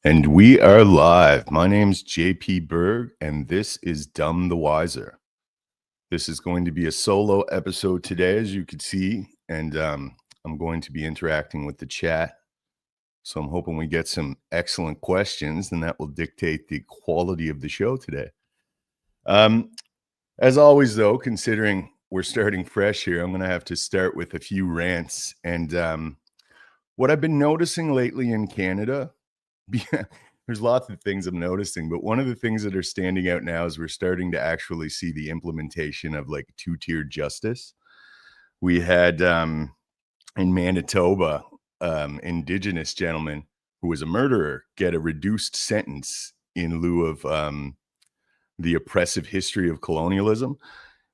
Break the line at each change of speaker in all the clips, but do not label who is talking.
And we are live. My name's JP Berg, and this is Dumb the Wiser. This is going to be a solo episode today, as you can see, and I'm going to be interacting with the chat. So I'm hoping we get some excellent questions, and that will dictate the quality of the show today. As always, though, considering we're starting fresh here, I'm going to have to start with a few rants. And what I've been noticing lately in Canada, there's lots of things I'm noticing, but one of the things that are standing out now is we're starting to actually see the implementation of like two-tiered justice. We had in Manitoba, Indigenous gentleman who was a murderer get a reduced sentence in lieu of the oppressive history of colonialism.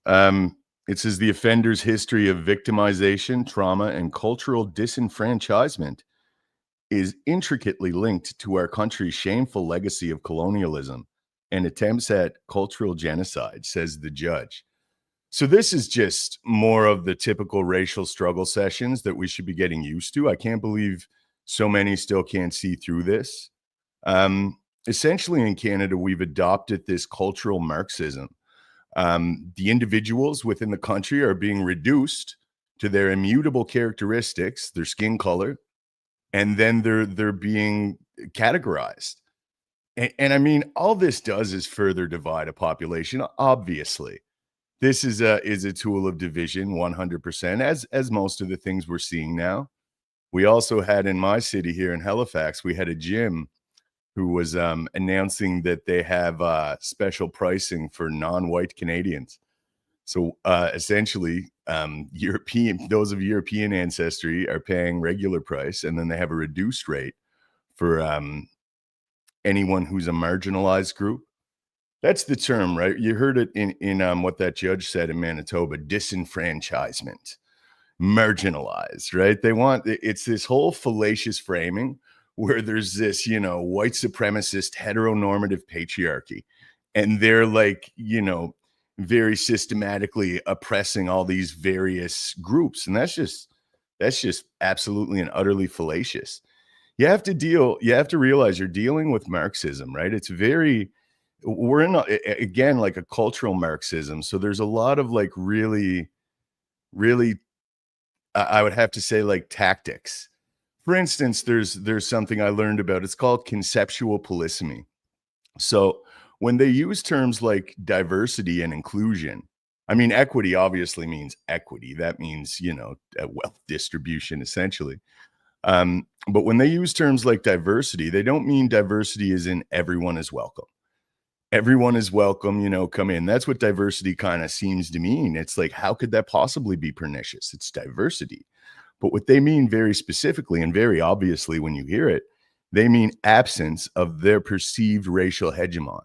It says the offender's history of victimization, trauma, and cultural disenfranchisement is intricately linked to our country's shameful legacy of colonialism and attempts at cultural genocide, says the judge. So this is just more of the typical racial struggle sessions that we should be getting used to. I can't believe so many still can't see through this. Essentially, in Canada, we've adopted this cultural Marxism. The individuals within the country are being reduced to their immutable characteristics, their skin color, and then they're being categorized. And I mean, all this does is further divide a population. Obviously, this is a tool of division, 100%, as most of the things we're seeing now. We also had in my city here in Halifax, we had a gym who was announcing that they have special pricing for non-white Canadians. So essentially, those of European ancestry are paying regular price, and then they have a reduced rate for anyone who's a marginalized group. That's the term, right? You heard it in what that judge said in Manitoba: disenfranchisement, marginalized, right? It's this whole fallacious framing where there's this, white supremacist heteronormative patriarchy, and they're like, very systematically oppressing all these various groups. And that's just absolutely and utterly fallacious. You have to realize you're dealing with Marxism, right? We're in again, like a cultural Marxism. So there's a lot of like really, really, I would have to say, like, tactics. For instance, there's something I learned about. It's called conceptual polysemy. So when they use terms like diversity and inclusion, I mean, equity obviously means equity. That means, a wealth distribution, essentially. But when they use terms like diversity, they don't mean diversity as in everyone is welcome. Everyone is welcome, come in. That's what diversity kind of seems to mean. It's like, how could that possibly be pernicious? It's diversity. But what they mean very specifically and very obviously when you hear it, they mean absence of their perceived racial hegemon.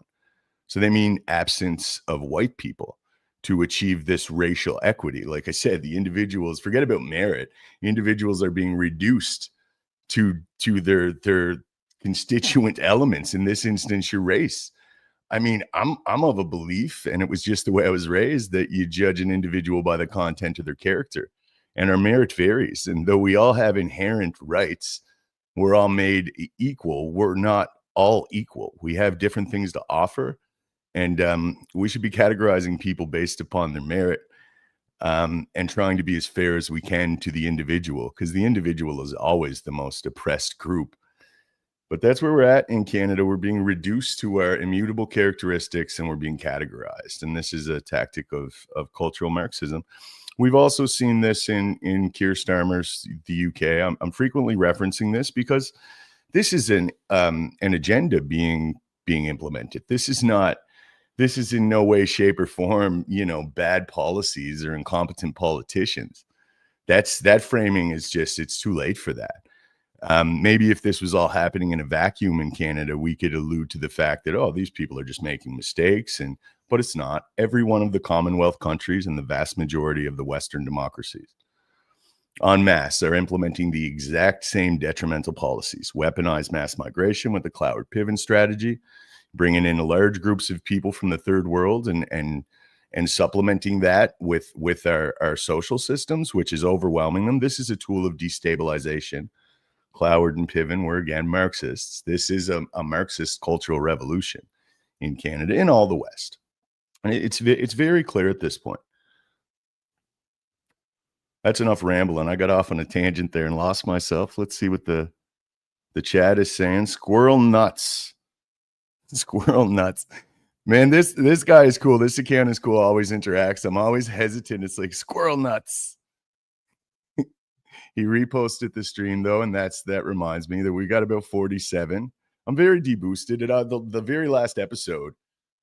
So they mean absence of white people to achieve this racial equity. Like I said, the individuals, forget about merit. The individuals are being reduced to their constituent elements. In this instance, your race. I mean, I'm of a belief, and it was just the way I was raised, that you judge an individual by the content of their character. And our merit varies. And though we all have inherent rights, we're all made equal. We're not all equal. We have different things to offer. And we should be categorizing people based upon their merit, and trying to be as fair as we can to the individual, because the individual is always the most oppressed group. But that's where we're at in Canada. We're being reduced to our immutable characteristics, and we're being categorized. And this is a tactic of cultural Marxism. We've also seen this in Keir Starmer's the UK. I'm frequently referencing this because this is an agenda being implemented. This is in no way, shape, or form, bad policies or incompetent politicians. That framing is just, it's too late for that. Maybe if this was all happening in a vacuum in Canada, we could allude to the fact that, oh, these people are just making mistakes. But it's not. Every one of the Commonwealth countries and the vast majority of the Western democracies en masse are implementing the exact same detrimental policies: weaponize mass migration with the Cloward-Piven strategy, bringing in large groups of people from the third world and supplementing that with our social systems, which is overwhelming them. This is a tool of destabilization Cloward and Piven were, again, Marxists. This is a Marxist cultural revolution in Canada, in all the West. And it's very clear at this point. That's enough rambling. I got off on a tangent there and lost myself. Let's see what the chat is saying. Squirrel nuts. Squirrel nuts. Man, this guy is cool. This account is cool. Always interacts. I'm always hesitant. It's like squirrel nuts. He reposted the stream though, and that reminds me that we got about 47. I'm very deboosted. The very last episode,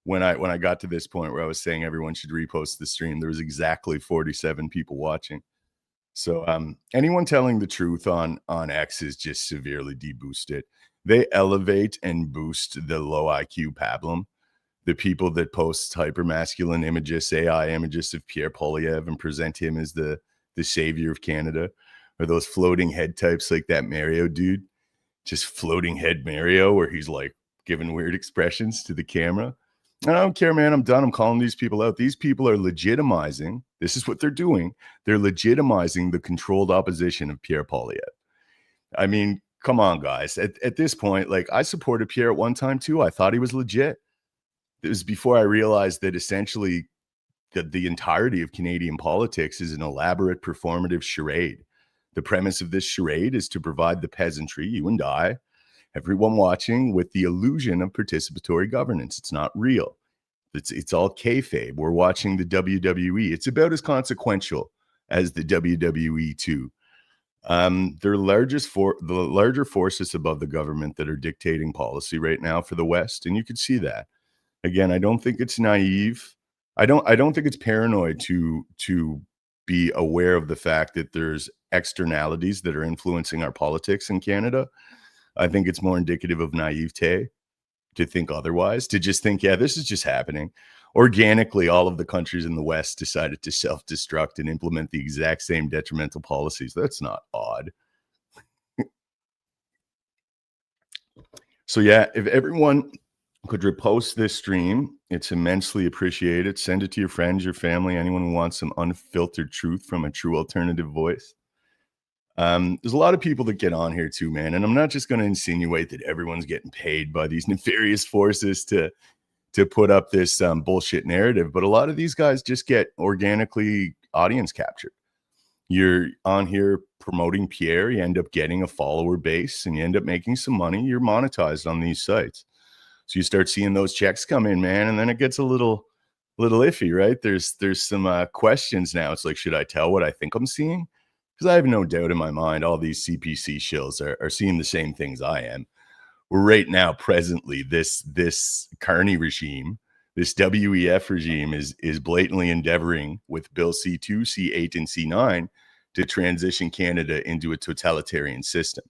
when I got to this point where I was saying everyone should repost the stream, there was exactly 47 people watching. So anyone telling the truth on X is just severely deboosted. They elevate and boost the low IQ pablum. The people that post hypermasculine images, AI images of Pierre Poilievre and present him as the savior of Canada, or those floating head types like that Mario dude, just floating head Mario, where he's like giving weird expressions to the camera. I don't care, man. I'm done. I'm calling these people out. These people are legitimizing. This is what they're doing. They're legitimizing the controlled opposition of Pierre Poilievre. I mean, come on, guys. At this point, like, I supported Pierre at one time too. I thought he was legit. It was before I realized that essentially the entirety of Canadian politics is an elaborate performative charade. The premise of this charade is to provide the peasantry, you and I, everyone watching, with the illusion of participatory governance. It's not real. It's all kayfabe. We're watching the WWE. It's about as consequential as the WWE too. They're the larger forces above the government that are dictating policy right now for the West, and you can see that. Again, I don't think it's naive. I don't think it's paranoid to be aware of the fact that there's externalities that are influencing our politics in Canada. I think it's more indicative of naivete to think otherwise, to just think, yeah, this is just happening. Organically, all of the countries in the West decided to self-destruct and implement the exact same detrimental policies. That's not odd. So yeah, if everyone could repost this stream, it's immensely appreciated. Send it to your friends, your family, anyone who wants some unfiltered truth from a true alternative voice. There's a lot of people that get on here too, man. And I'm not just going to insinuate that everyone's getting paid by these nefarious forces to put up this bullshit narrative, but a lot of these guys just get organically audience captured. You're on here promoting Pierre, you end up getting a follower base, and you end up making some money. You're monetized on these sites. So you start seeing those checks come in, man, and then it gets a little iffy, right? There's some questions now. It's like, should I tell what I think I'm seeing? Because I have no doubt in my mind all these CPC shills are seeing the same things I am. Right now, presently, this Carney regime, this WEF regime is blatantly endeavoring with Bill C2, C8, and C9 to transition Canada into a totalitarian system.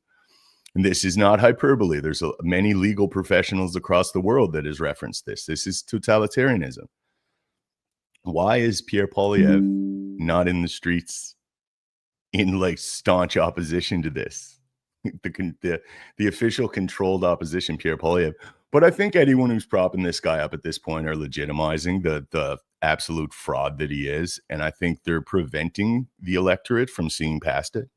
And this is not hyperbole. There's many legal professionals across the world that has referenced this. This is totalitarianism. Why is Pierre Poilievre not in the streets in like staunch opposition to this? The official controlled opposition, Pierre Poilievre. But I think anyone who's propping this guy up at this point are legitimizing the absolute fraud that he is. And I think they're preventing the electorate from seeing past it.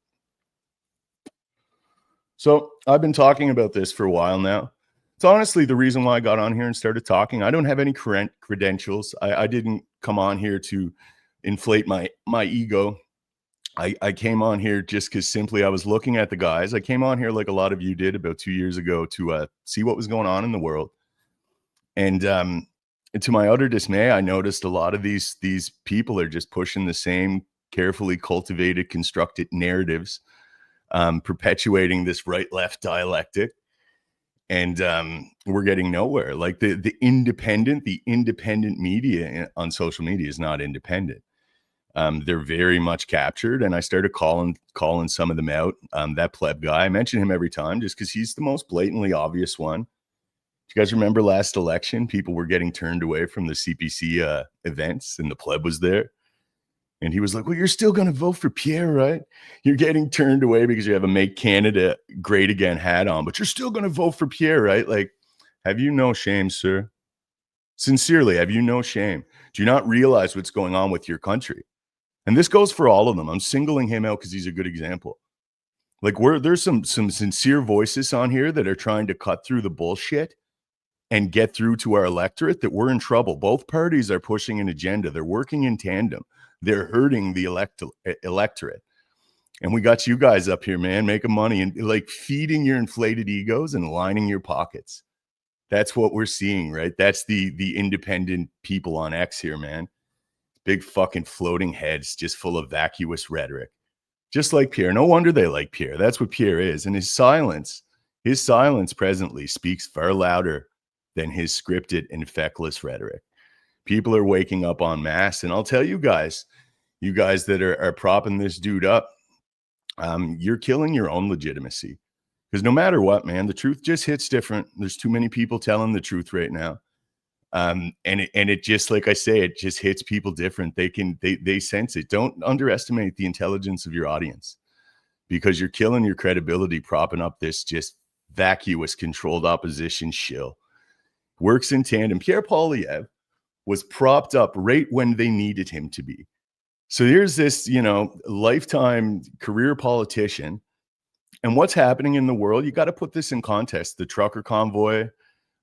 So I've been talking about this for a while now. It's honestly the reason why I got on here and started talking. I don't have any credentials. I didn't come on here to inflate my ego. I came on here just because simply I was looking at the guys. I came on here like a lot of you did about 2 years ago to see what was going on in the world. And to my utter dismay, I noticed a lot of these people are just pushing the same carefully cultivated, constructed narratives, perpetuating this right-left dialectic. And we're getting nowhere. Like the independent media on social media is not independent. They're very much captured, and I started calling some of them out. That pleb guy, I mention him every time just because he's the most blatantly obvious one. Do you guys remember last election? People were getting turned away from the CPC events, and the pleb was there. And he was like, well, you're still going to vote for Pierre, right? You're getting turned away because you have a Make Canada Great Again hat on, but you're still going to vote for Pierre, right? Like, have you no shame, sir? Sincerely, have you no shame? Do you not realize what's going on with your country? And this goes for all of them. I'm singling him out because he's a good example. Like there's some sincere voices on here that are trying to cut through the bullshit and get through to our electorate that we're in trouble. Both parties are pushing an agenda. They're working in tandem. They're hurting the electorate. And we got you guys up here, man, making money and like feeding your inflated egos and lining your pockets. That's what we're seeing, right? That's the independent people on X here, man. Big fucking floating heads just full of vacuous rhetoric. Just like Pierre. No wonder they like Pierre. That's what Pierre is. And his silence presently speaks far louder than his scripted and feckless rhetoric. People are waking up en masse. And I'll tell you guys that are propping this dude up, you're killing your own legitimacy. Because no matter what, man, the truth just hits different. There's too many people telling the truth right now. And it just, like I say, it just hits people different. They sense it. Don't underestimate the intelligence of your audience, because you're killing your credibility propping up this just vacuous, controlled opposition shill. Works in tandem. Pierre Poilievre was propped up right when they needed him to be. So here's this, lifetime career politician. And what's happening in the world, you got to put this in context. The trucker convoy,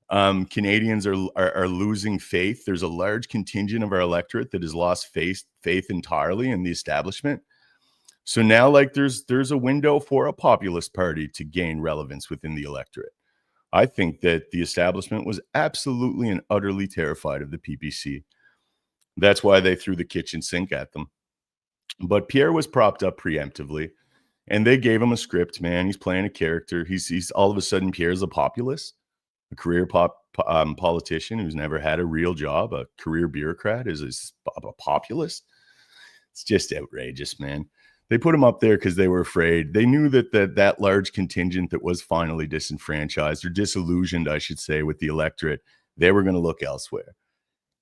Canadians are losing faith. There's a large contingent of our electorate that has lost faith entirely in the establishment. So now, like, there's a window for a populist party to gain relevance within the electorate. I think that the establishment was absolutely and utterly terrified of the PPC. That's why they threw the kitchen sink at them. But Pierre was propped up preemptively, and they gave him a script, man. He's playing a character. He's all of a sudden, Pierre's a populist, a career politician who's never had a real job, a career bureaucrat, is a populist. It's just outrageous, man. They put him up there because they were afraid. They knew that large contingent that was finally disenfranchised, or disillusioned, I should say, with the electorate, they were going to look elsewhere.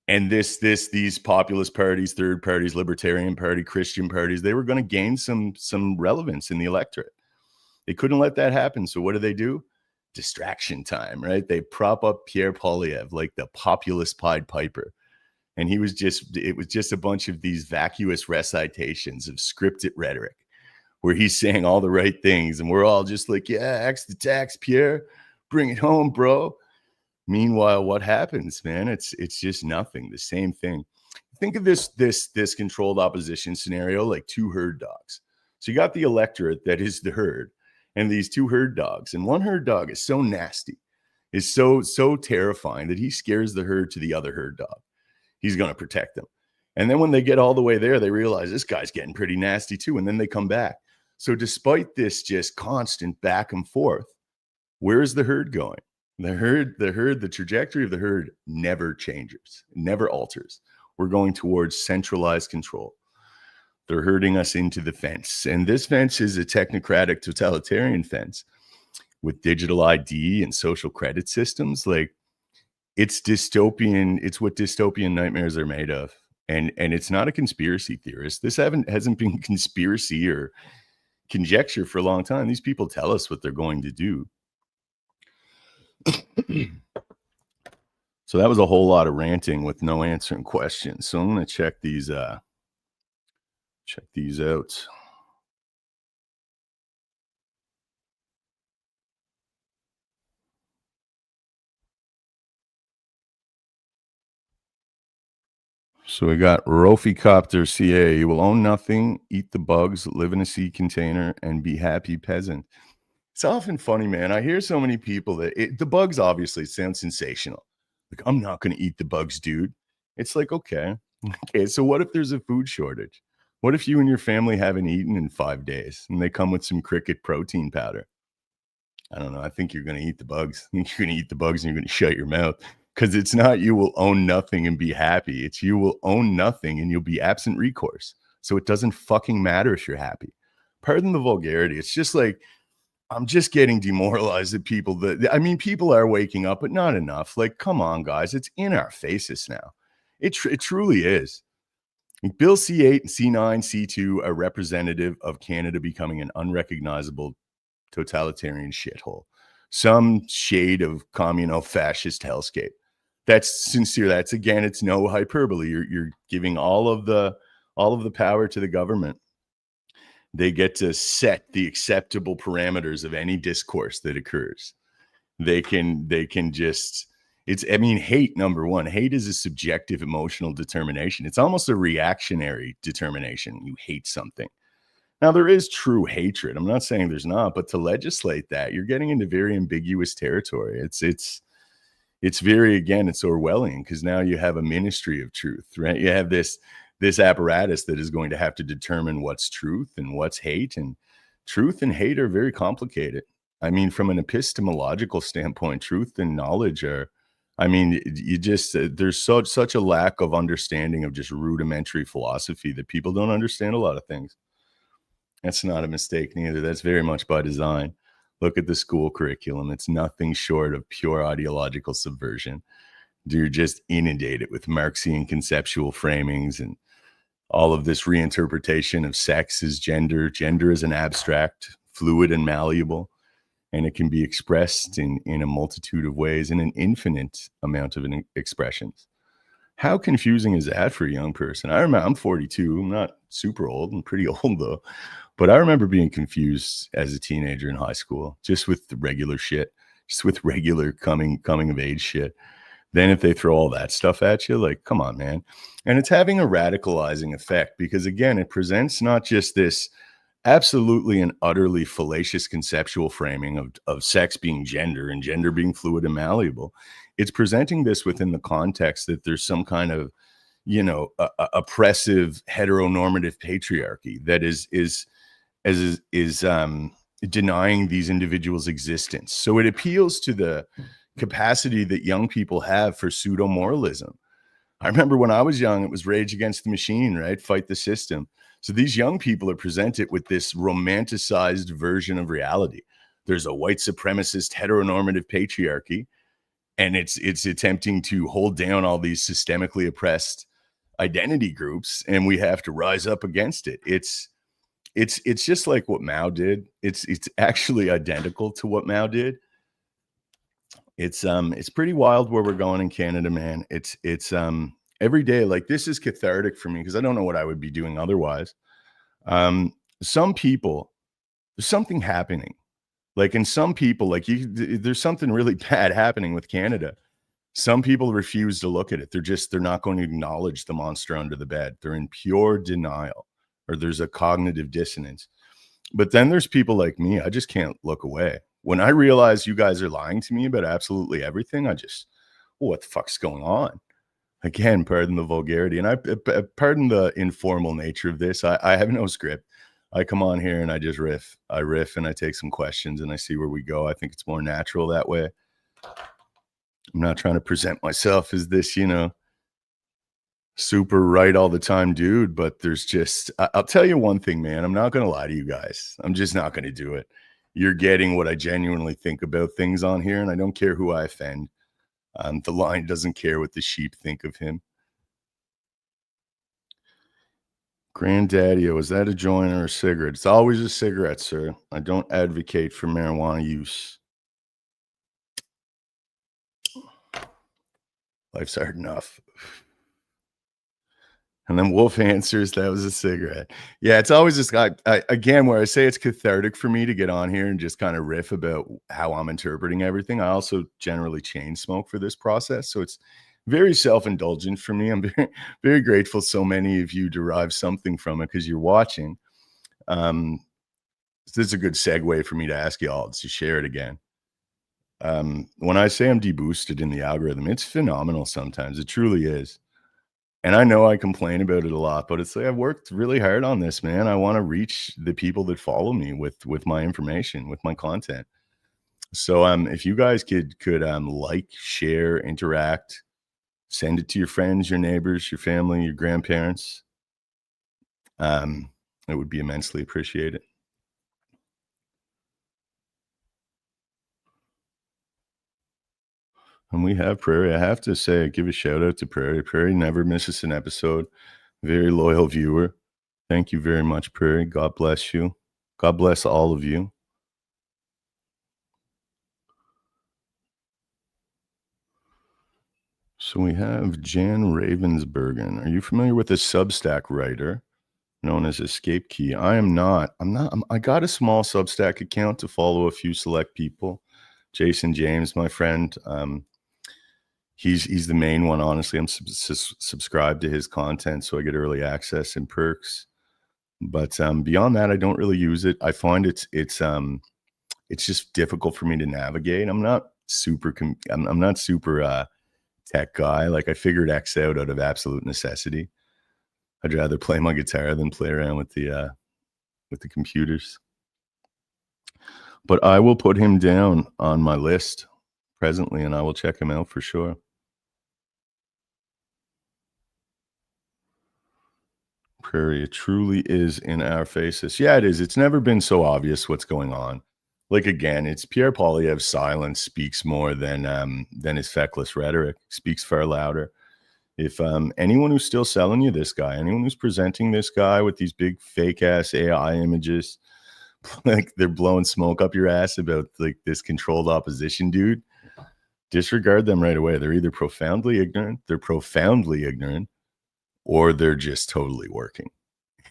And these populist parties, third parties, Libertarian Party, Christian parties, they were going to gain some relevance in the electorate. They couldn't let that happen. So what do? Distraction time, right? They prop up Pierre Poilievre like the populist Pied Piper. And it was just a bunch of these vacuous recitations of scripted rhetoric where he's saying all the right things. And we're all just like, yeah, axe the tax, Pierre, bring it home, bro. Meanwhile, what happens, man? It's just nothing. The same thing. Think of this controlled opposition scenario like two herd dogs. So you got the electorate that is the herd, and these two herd dogs. And one herd dog is so nasty, is so terrifying that he scares the herd to the other herd dog. He's going to protect them. And then when they get all the way there, they realize this guy's getting pretty nasty too. And then they come back. So despite this just constant back and forth, where is the herd going? The trajectory of the herd never changes, never alters. We're going towards centralized control. They're herding us into the fence. And this fence is a technocratic totalitarian fence with digital ID and social credit systems. Like, it's dystopian. It's what dystopian nightmares are made of. And it's not a conspiracy theorist. This hasn't been conspiracy or conjecture for a long time. These people tell us what they're going to do. So that was a whole lot of ranting with no answering questions. So I'm going to check these out. So we got Roficopter CA. You will own nothing, eat the bugs, live in a sea container, and be happy peasant. It's often funny, man. I hear so many people that the bugs obviously sound sensational. Like, I'm not going to eat the bugs, dude. It's like, okay. So what if there's a food shortage? What if you and your family haven't eaten in 5 days and they come with some cricket protein powder? I don't know. I think you're going to eat the bugs. I think you're going to eat the bugs and you're going to shut your mouth, because it's not you will own nothing and be happy. It's you will own nothing and you'll be absent recourse. So it doesn't fucking matter if you're happy. Pardon the vulgarity. It's just like, I'm just getting demoralized at people people are waking up, but not enough. Like, come on, guys. It's in our faces now. It truly is. Bill C8 and C9, C2 are representative of Canada becoming an unrecognizable totalitarian shithole. Some shade of communo-fascist hellscape. That's sincere. That's, again, it's no hyperbole. You're giving all of the power to the government. They get to set the acceptable parameters of any discourse that occurs. They can just it's I mean, hate, number one. Hate is a subjective emotional determination. It's almost a reactionary determination. You hate something. Now, there is true hatred. I'm not saying there's not, but to legislate that, you're getting into very ambiguous territory. It's very, again, it's Orwellian, because now you have a ministry of truth, right? You have this apparatus that is going to have to determine what's truth and what's hate, and truth and hate are very complicated. I mean, from an epistemological standpoint, truth and knowledge are, I mean, you just there's such a lack of understanding of just rudimentary philosophy that people don't understand a lot of things. That's not a mistake neither. That's very much by design. Look at the school curriculum. It's nothing short of pure ideological subversion. You're just inundated with Marxian conceptual framings and all of this reinterpretation of sex as gender. Gender is an abstract, fluid, and malleable, and it can be expressed in a multitude of ways, in an infinite amount of expressions. How confusing is that for a young person? I remember, I'm 42. I'm not super old. I'm pretty old though. But I remember being confused as a teenager in high school, just with the regular shit, just with regular coming of age shit. Then if they throw all that stuff at you, like, come on, man. And it's having a radicalizing effect, because again, it presents not just this absolutely and utterly fallacious conceptual framing of sex being gender and gender being fluid and malleable. It's presenting this within the context that there's some kind of, oppressive heteronormative patriarchy that is denying these individuals' existence. So it appeals to the capacity that young people have for pseudo moralism. I remember when I was young, it was Rage Against the Machine, right? Fight the system. So these young people are presented with this romanticized version of reality. There's a white supremacist heteronormative patriarchy, and it's attempting to hold down all these systemically oppressed identity groups, and we have to rise up against it. It's just like what Mao did. It's actually identical to what Mao did. It's pretty wild where we're going in Canada, man. It's every day, like, this is cathartic for me, because I don't know what I would be doing otherwise. Some people, there's something happening. Like, in some people, like, there's something really bad happening with Canada. Some people refuse to look at it. They're not going to acknowledge the monster under the bed. They're in pure denial, or there's a cognitive dissonance. But then there's people like me. I just can't look away. When I realize you guys are lying to me about absolutely everything, what the fuck's going on? Again, pardon the vulgarity, and I pardon the informal nature of this. I have no script. I come on here and I just riff. I riff and I take some questions and I see where we go. I think it's more natural that way. I'm not trying to present myself as this, super right all the time dude, but there's just, I'll tell you one thing, man. I'm not going to lie to you guys. I'm just not going to do it. You're getting what I genuinely think about things on here, and I don't care who I offend. The lion doesn't care what the sheep think of him. Granddaddy, was that a joint or a cigarette? It's always a cigarette, sir. I don't advocate for marijuana use. Life's hard enough. And then Wolf answers, that was a cigarette. Yeah, it's always this guy. Again, where I say it's cathartic for me to get on here and just kind of riff about how I'm interpreting everything. I also generally chain smoke for this process. So it's very self-indulgent for me. I'm very, very grateful so many of you derive something from it because you're watching. This is a good segue for me to ask y'all to share it again. When I say I'm deboosted in the algorithm, it's phenomenal sometimes. It truly is. And I know I complain about it a lot, but it's like, I've worked really hard on this, man. I want to reach the people that follow me with my information, with my content. So if you guys could like, share, interact, send it to your friends, your neighbors, your family, your grandparents, it would be immensely appreciated. And we have Prairie. I have to say, give a shout out to Prairie. Prairie never misses an episode. Very loyal viewer. Thank you very much, Prairie. God bless you. God bless all of you. So we have Jan Ravensbergen. Are you familiar with a Substack writer known as Escape Key. I am not. I got a small Substack account to follow a few select people. Jason James, my friend. He's the main one. Honestly, I'm subscribed to his content, so I get early access and perks. But beyond that, I don't really use it. I find it's just difficult for me to navigate. I'm not super. I'm not super tech guy. Like I figured X out of absolute necessity. I'd rather play my guitar than play around with the computers. But I will put him down on my list presently, and I will check him out for sure. Prairie, it truly is in our faces. Yeah, it is. It's never been so obvious what's going on. Like again, it's Pierre Poilievre's silence speaks more than his feckless rhetoric, speaks far louder. If anyone who's still selling you this guy, anyone who's presenting this guy with these big fake ass AI images, like they're blowing smoke up your ass about like this controlled opposition dude, disregard them right away. They're either profoundly ignorant, or they're just totally working.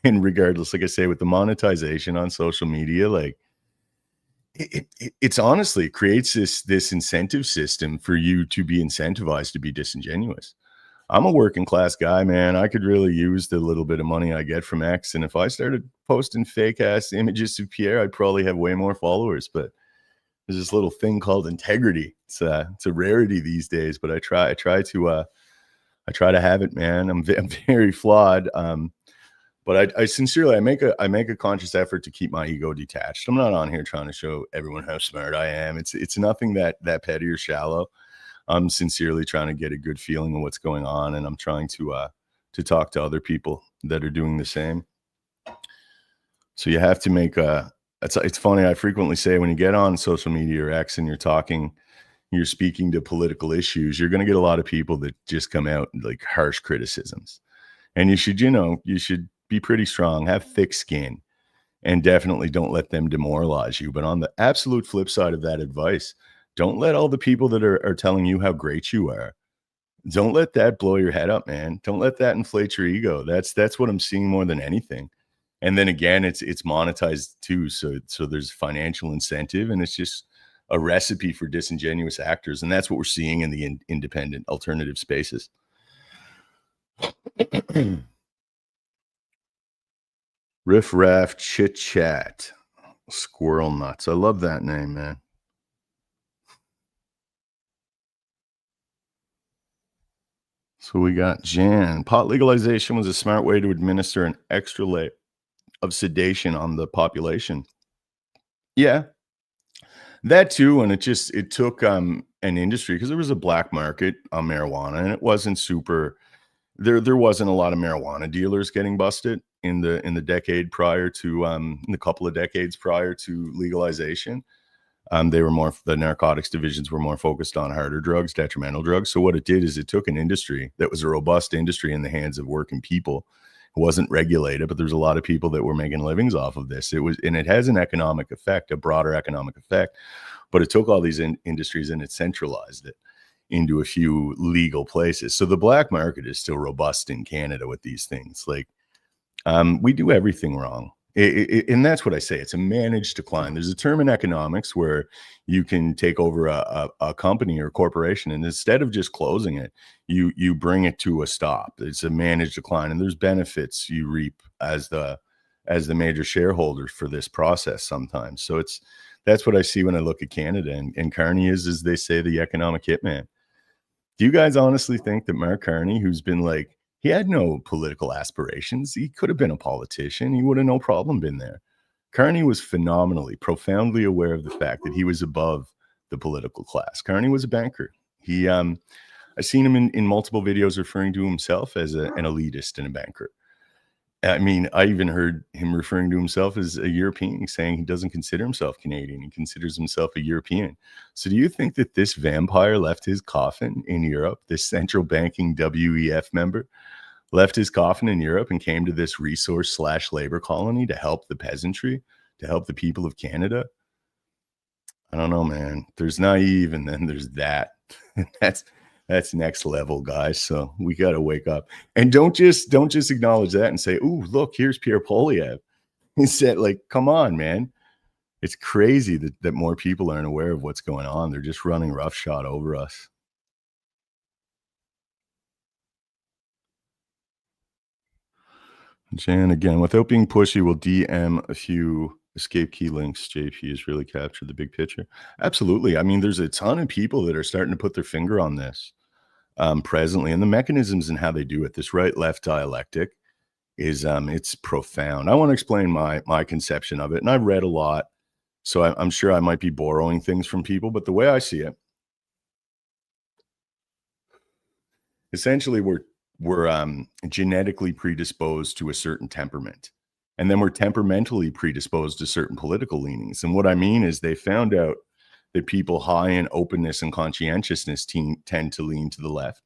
And regardless, like I say, with the monetization on social media, like it's honestly creates this incentive system for you to be incentivized to be disingenuous. I'm a working class guy, man. I could really use the little bit of money I get from X. And if I started posting fake ass images of Pierre, I'd probably have way more followers. But there's this little thing called integrity. It's a rarity these days, but I try to have it, man. I'm very flawed. But I sincerely, I make a conscious effort to keep my ego detached. I'm not on here trying to show everyone how smart I am. It's nothing that petty or shallow. I'm sincerely trying to get a good feeling of what's going on, and I'm trying to talk to other people that are doing the same. So you have to make it's funny. I frequently say when you get on social media or X and you're speaking to political issues, you're going to get a lot of people that just come out like harsh criticisms, and you should be pretty strong, have thick skin, and definitely don't let them demoralize you. But on the absolute flip side of that advice, don't let all the people that are telling you how great you are, don't let that blow your head up, man. Don't let that inflate your ego. That's what I'm seeing more than anything. And then again, it's monetized too. So there's financial incentive, and it's just a recipe for disingenuous actors. And that's what we're seeing in the independent alternative spaces. Riff Raff Chit Chat. Squirrel Nuts. I love that name, man. So we got Jan. Pot legalization was a smart way to administer an extra layer of sedation on the population. Yeah, that too. And it took an industry, because there was a black market on marijuana, and it wasn't super. There wasn't a lot of marijuana dealers getting busted in the decade prior to in the couple of decades prior to legalization. The narcotics divisions were more focused on harder drugs, detrimental drugs. So what it did is it took an industry that was a robust industry in the hands of working people. It wasn't regulated, but there's a lot of people that were making livings off of this. And it has an economic effect, a broader economic effect, but it took all these industries and it centralized it into a few legal places. So the black market is still robust in Canada with these things. Like we do everything wrong. And that's what I say. It's a managed decline. There's a term in economics where you can take over a company or corporation, and instead of just closing it, you bring it to a stop. It's a managed decline, and there's benefits you reap as the major shareholders for this process sometimes. So that's what I see when I look at Canada, and Carney is, as they say, the economic hitman. Do you guys honestly think that Mark Carney, who's been like, he had no political aspirations, he could have been a politician, he would have no problem been there. Carney was profoundly aware of the fact that he was above the political class. Carney was a banker. I've seen him in multiple videos referring to himself as an elitist and a banker. I mean, I even heard him referring to himself as a European, saying he doesn't consider himself Canadian. He considers himself a European. So do you think that this vampire left his coffin in Europe, this central banking WEF member, left his coffin in Europe and came to this resource/labor colony to help the peasantry, to help the people of Canada? I don't know, man. There's naive, and then there's that. That's next level, guys. So we got to wake up and don't just acknowledge that and say, "Ooh, look, here's Pierre Polyev." Instead, like, come on, man. It's crazy that more people aren't aware of what's going on. They're just running roughshod over us. Jan, again, without being pushy, will DM a few escape key links. JP has really captured the big picture. Absolutely. I mean, there's a ton of people that are starting to put their finger on this presently, and the mechanisms and how they do it. This right-left dialectic is it's profound. I want to explain my conception of it, and I've read a lot, so I'm sure I might be borrowing things from people, but the way I see it, essentially, we're genetically predisposed to a certain temperament, and then we're temperamentally predisposed to certain political leanings. And what I mean is, they found out that people high in openness and conscientiousness tend to lean to the left.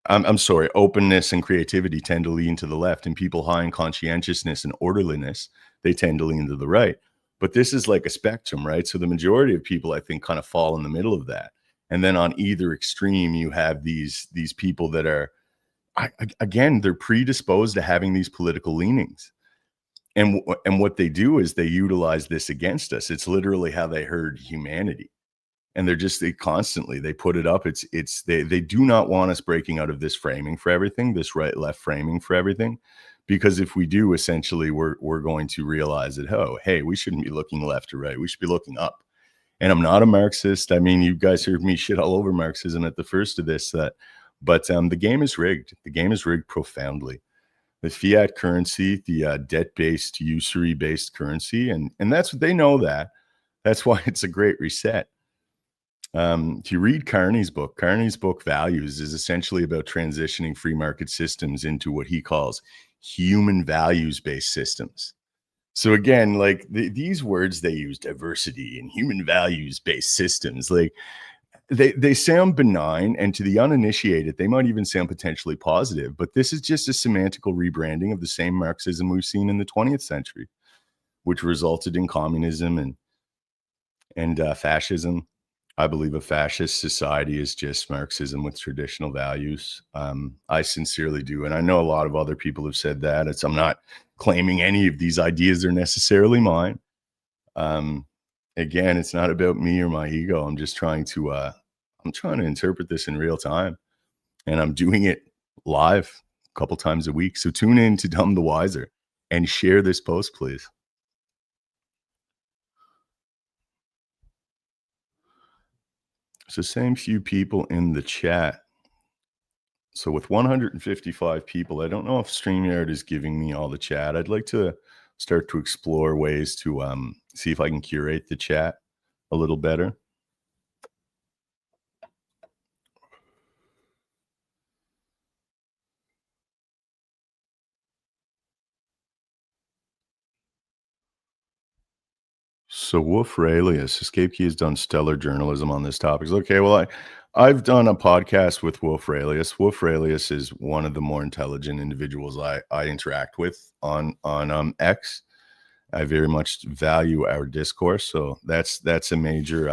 I'm sorry, openness and creativity tend to lean to the left, and people high in conscientiousness and orderliness, they tend to lean to the right. But this is like a spectrum, right? So the majority of people, I think, kind of fall in the middle of that. And then on either extreme, you have these people that are, again, they're predisposed to having these political leanings. And what they do is they utilize this against us. It's literally how they herd humanity. And they constantly they put it up. They do not want us breaking out of this framing for everything, this right left framing for everything, because if we do, essentially we're going to realize that, oh, hey, we shouldn't be looking left or right, we should be looking up. And I'm not a Marxist. I mean, you guys heard me shit all over Marxism at the first of this, but the game is rigged. The game is rigged profoundly. The fiat currency, the debt-based, usury-based currency, and that's what they know. That's why it's a great reset. If you read Carney's book Values is essentially about transitioning free market systems into what he calls human values-based systems. So again, like these words they use, diversity and human values-based systems, like they sound benign, and to the uninitiated, they might even sound potentially positive. But this is just a semantical rebranding of the same Marxism we've seen in the 20th century, which resulted in communism and fascism. I believe a fascist society is just Marxism with traditional values. I sincerely do. And I know a lot of other people have said that. I'm not claiming any of these ideas are necessarily mine. Again, it's not about me or my ego. I'm just I'm trying to interpret this in real time. And I'm doing it live a couple times a week. So tune in to Dumb the Wiser and share this post, please. It's the same few people in the chat. So with 155 people, I don't know if StreamYard is giving me all the chat. I'd like to start to explore ways to see if I can curate the chat a little better. So Wolf Raylius, Escape Key has done stellar journalism on this topic. Okay, well, I've done a podcast with Wolf Raylius. Wolf Raylius is one of the more intelligent individuals I interact with on X. I very much value our discourse, so that's a major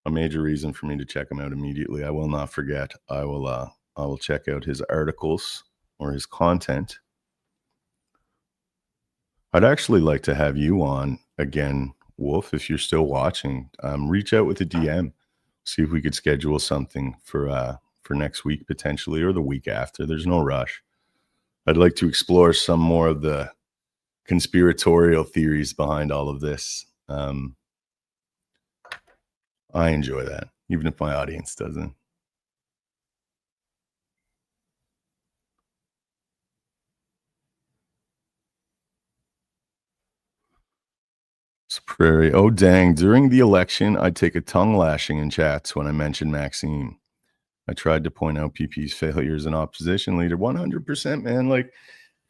reason for me to check him out immediately. I will not forget. I will check out his articles or his content. I'd actually like to have you on again, Wolf, if you're still watching. Reach out with a DM, see if we could schedule something for next week potentially, or the week after. There's no rush. I'd like to explore some more of the conspiratorial theories behind all of this. I enjoy that, even if my audience doesn't. Prairie. Oh, dang. During the election, I'd take a tongue lashing in chats when I mentioned Maxime. I tried to point out PP's failure as an opposition leader. 100%, man. Like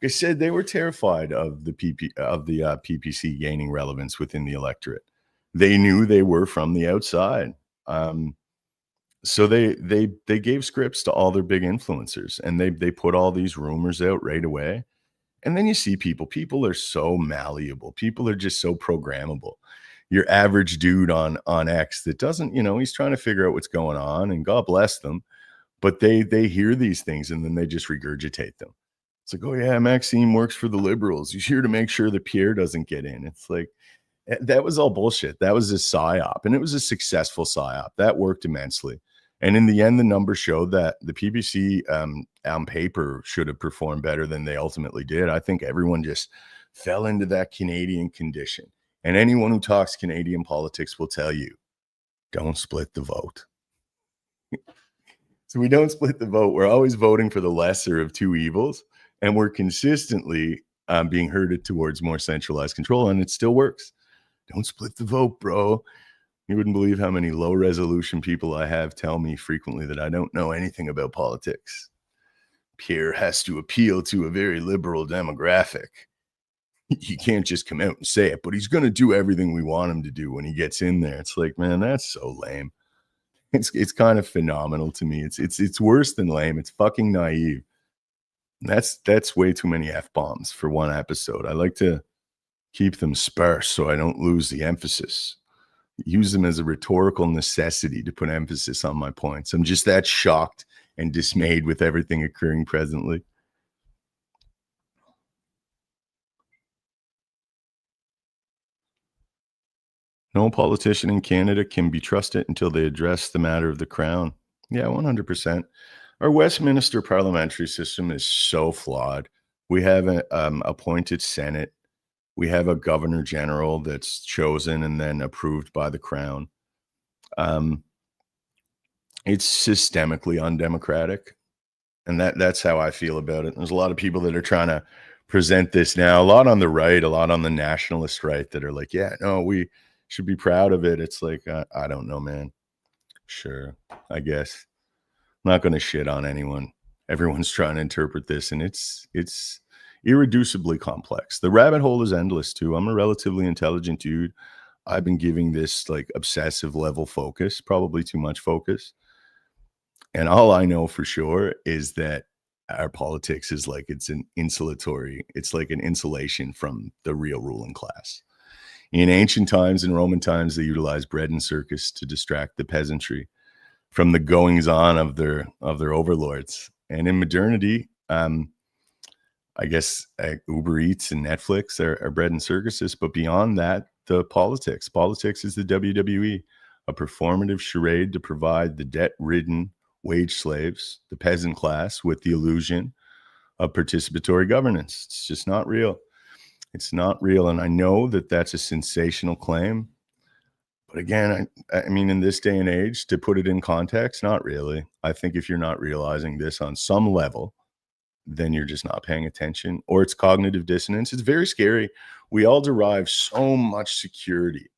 I said, they were terrified of the PPC gaining relevance within the electorate. They knew they were from the outside. So they gave scripts to all their big influencers, and they put all these rumors out right away. And then you see people are so malleable. People are just so programmable. your average dude on X that doesn't, he's trying to figure out what's going on, and God bless them, but they hear these things and then they just regurgitate them. It's like, oh yeah, Maxime works for the liberals. He's here to make sure that Pierre doesn't get in. It's like that was all bullshit. That was a psyop, and it was a successful psyop that worked immensely. And in the end, the numbers showed that the PBC on paper should have performed better than they ultimately did. I think everyone just fell into that Canadian condition. And anyone who talks Canadian politics will tell you, don't split the vote. So we don't split the vote. We're always voting for the lesser of two evils, and we're consistently being herded towards more centralized control, and it still works. Don't split the vote, bro. You wouldn't believe how many low resolution people I have tell me frequently that I don't know anything about politics. Pierre has to appeal to a very liberal demographic. He can't just come out and say it, but he's going to do everything we want him to do when he gets in there. It's like, man, that's so lame. It's kind of phenomenal to me. It's worse than lame. It's fucking naive. That's way too many F-bombs for one episode. I like to keep them sparse so I don't lose the emphasis. Use them as a rhetorical necessity to put emphasis on my points. I'm just that shocked and dismayed with everything occurring presently. No politician in Canada can be trusted until they address the matter of the crown. Yeah, 100%. Our Westminster parliamentary system is so flawed. We have an appointed Senate. We have a governor general that's chosen and then approved by the crown. It's systemically undemocratic. And that's how I feel about it. There's a lot of people that are trying to present this now, a lot on the right, a lot on the nationalist right, that are like, yeah, no, we should be proud of it. It's like, I don't know, man. Sure, I guess. I'm not going to shit on anyone. Everyone's trying to interpret this, and it's irreducibly complex. The rabbit hole is endless too. I'm a relatively intelligent dude. I've been giving this like obsessive level focus, probably too much focus. And all I know for sure is that our politics is like it's like an insulation from the real ruling class. In ancient times and Roman times, they utilized bread and circus to distract the peasantry from the goings on of their overlords. And in modernity, I guess Uber Eats and Netflix are bread and circuses, but beyond that, the politics. Politics is the WWE, a performative charade to provide the debt-ridden wage slaves, the peasant class, with the illusion of participatory governance. It's just not real. It's not real. And I know that that's a sensational claim. But again, I mean, in this day and age, to put it in context, not really. I think if you're not realizing this on some level, then you're just not paying attention, or it's cognitive dissonance. It's very scary. We all derive so much security.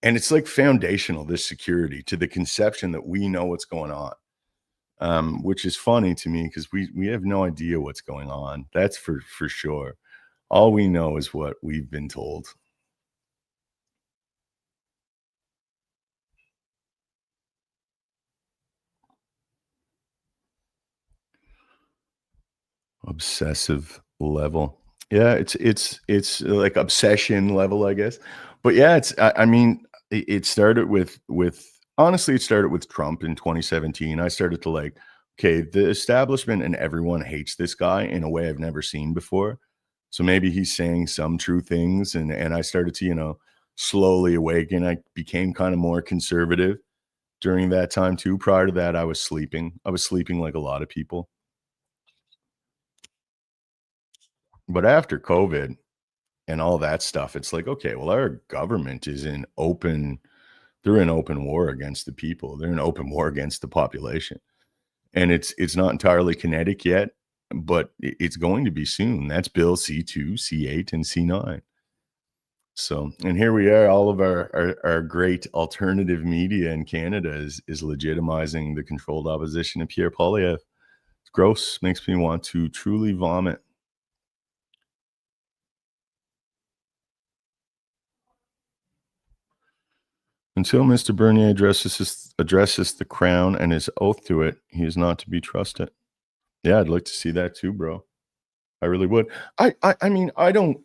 And it's like foundational, this security, to the conception that we know what's going on, which is funny to me because we have no idea what's going on. That's for sure. All we know is what we've been told. Obsessive level. Yeah, it's like obsession level, I guess. But yeah, I mean, it started with honestly, it started with Trump in 2017. I started to like, okay, the establishment and everyone hates this guy in a way I've never seen before. So maybe he's saying some true things, and I started to, slowly awaken. I became kind of more conservative during that time too. Prior to that, I was sleeping. I was sleeping like a lot of people. But after COVID and all that stuff, it's like, okay, well, our government is they're in open war against the people. They're in open war against the population. And it's not entirely kinetic yet, but it's going to be soon. That's Bill C2, C8, and C9. So, and here we are, all of our great alternative media in Canada is legitimizing the controlled opposition of Pierre Poilievre. It's gross, makes me want to truly vomit. Until Mr. Bernier addresses the crown and his oath to it, he is not to be trusted. Yeah, I'd like to see that too, bro. I really would. I mean, I don't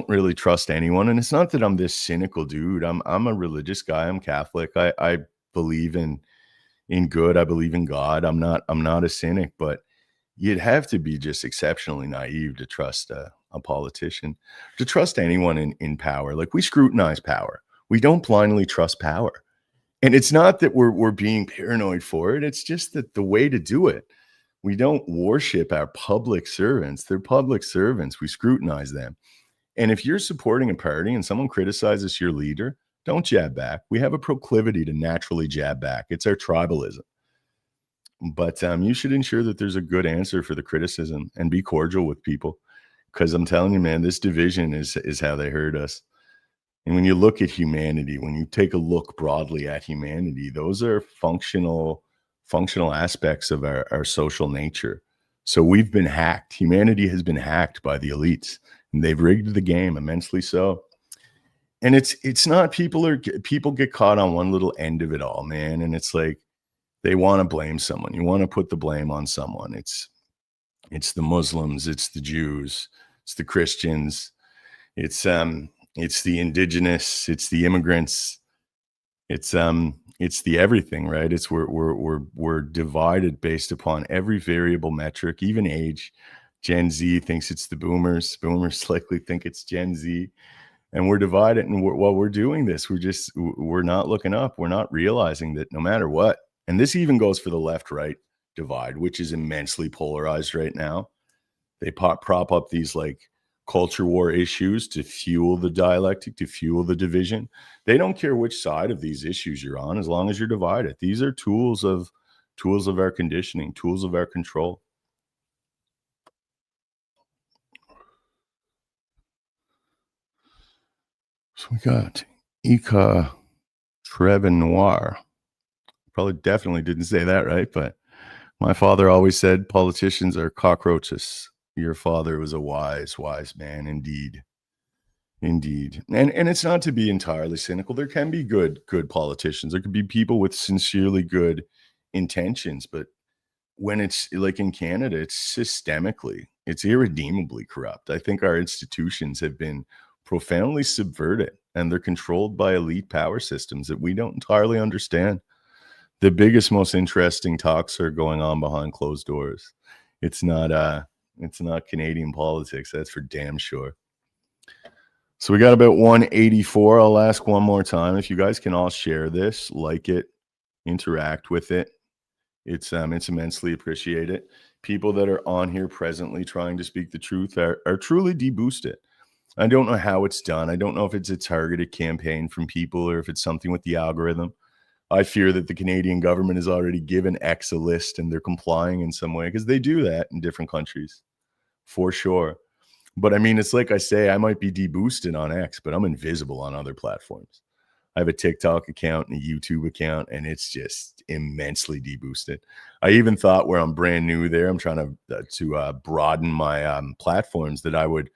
really trust anyone, and it's not that I'm this cynical dude. I'm a religious guy. I'm Catholic. I believe in good. I believe in God. I'm not a cynic, but you'd have to be just exceptionally naive to trust a politician, to trust anyone in power. Like, we scrutinize power. We don't blindly trust power. And it's not that we're being paranoid for it. It's just that the way to do it. We don't worship our public servants. They're public servants. We scrutinize them. And if you're supporting a party and someone criticizes your leader, don't jab back. We have a proclivity to naturally jab back. It's our tribalism. But you should ensure that there's a good answer for the criticism and be cordial with people. Because I'm telling you, man, this division is how they hurt us. And when you look at humanity, when you take a look broadly at humanity, those are functional aspects of our social nature. So we've been hacked. Humanity has been hacked by the elites, and they've rigged the game immensely so. And it's not people get caught on one little end of it all, man. And it's like they want to blame someone. You want to put the blame on someone. It's the Muslims, it's the Jews, it's the Christians, it's the indigenous, it's the immigrants, it's the everything, right? It's we're divided based upon every variable metric, even age. Gen Z thinks it's the boomers. Boomers likely think it's Gen Z, and we're divided. And while we're doing this, we're not looking up. We're not realizing that no matter what, and this even goes for the left-right divide, which is immensely polarized right now. They prop up these like culture war issues to fuel the dialectic, to fuel the division. They don't care which side of these issues you're on, as long as you're divided. These are tools of our conditioning, tools of our control. So we got Ika Trevin Noir. Probably definitely didn't say that right, but my father always said politicians are cockroaches. Your father was a wise, wise man indeed. Indeed. And it's not to be entirely cynical. There can be good politicians. There could be people with sincerely good intentions, but when it's like in Canada, it's irredeemably corrupt. I think our institutions have been profoundly subverted, and they're controlled by elite power systems that we don't entirely understand. The biggest, most interesting talks are going on behind closed doors. It's not Canadian politics, that's for damn sure. So we got about 184. I'll ask one more time. If you guys can all share this, like it, interact with it. It's immensely appreciated. People that are on here presently trying to speak the truth are truly deboosted. I don't know how it's done. I don't know if it's a targeted campaign from people or if it's something with the algorithm. I fear that the Canadian government has already given X a list and they're complying in some way, because they do that in different countries, for sure. But I mean, it's like I say, I might be deboosted on X, but I'm invisible on other platforms. I have a TikTok account and a YouTube account, and it's just immensely deboosted. I even thought, where I'm brand new there, I'm trying to broaden my platforms, that I would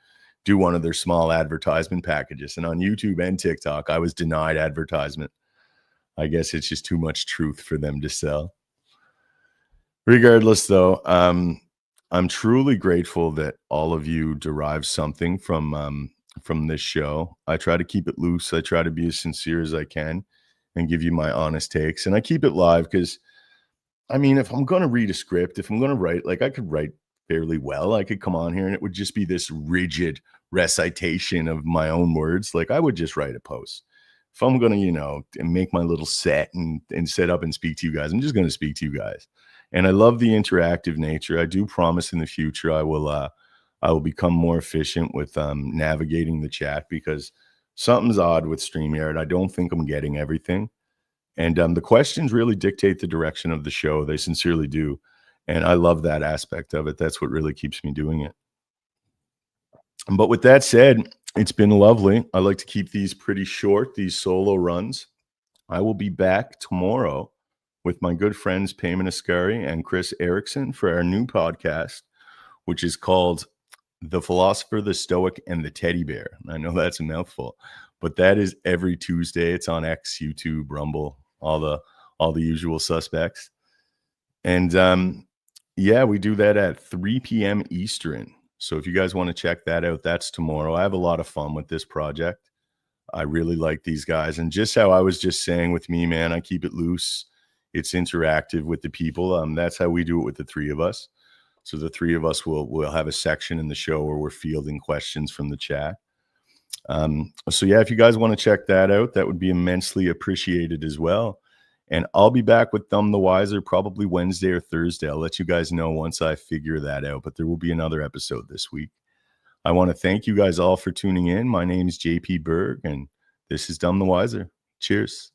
do one of their small advertisement packages. And on YouTube and TikTok, I was denied advertisement. I guess it's just too much truth for them to sell. Regardless, though, I'm truly grateful that all of you derive something from this show. I try to keep it loose. I try to be as sincere as I can and give you my honest takes. And I keep it live because, I mean, if I'm going to read a script, if I'm going to write, like, I could write fairly well. I could come on here and it would just be this rigid recitation of my own words. Like, I would just write a post. If I'm going to, make my little set and set up and speak to you guys, I'm just going to speak to you guys. And I love the interactive nature. I do promise in the future I will become more efficient with navigating the chat, because something's odd with StreamYard. I don't think I'm getting everything. And the questions really dictate the direction of the show. They sincerely do. And I love that aspect of it. That's what really keeps me doing it. But with that said, it's been lovely. I like to keep these pretty short, these solo runs. I will be back tomorrow with my good friends Payman Ascari and Chris Erickson for our new podcast, which is called The Philosopher, the Stoic, and the Teddy Bear. I know that's a mouthful, but that is every Tuesday. It's on X, YouTube, Rumble, all the usual suspects. And yeah, we do that at 3 p.m. Eastern. So if you guys want to check that out, that's tomorrow. I have a lot of fun with this project. I really like these guys. And just how I was just saying with me, man, I keep it loose. It's interactive with the people. That's how we do it with the three of us. So the three of us will have a section in the show where we're fielding questions from the chat. So yeah, if you guys want to check that out, that would be immensely appreciated as well. And I'll be back with Dumb the Wiser probably Wednesday or Thursday. I'll let you guys know once I figure that out, but there will be another episode this week. I want to thank you guys all for tuning in. My name is JP Berg, and this is Dumb the Wiser. Cheers.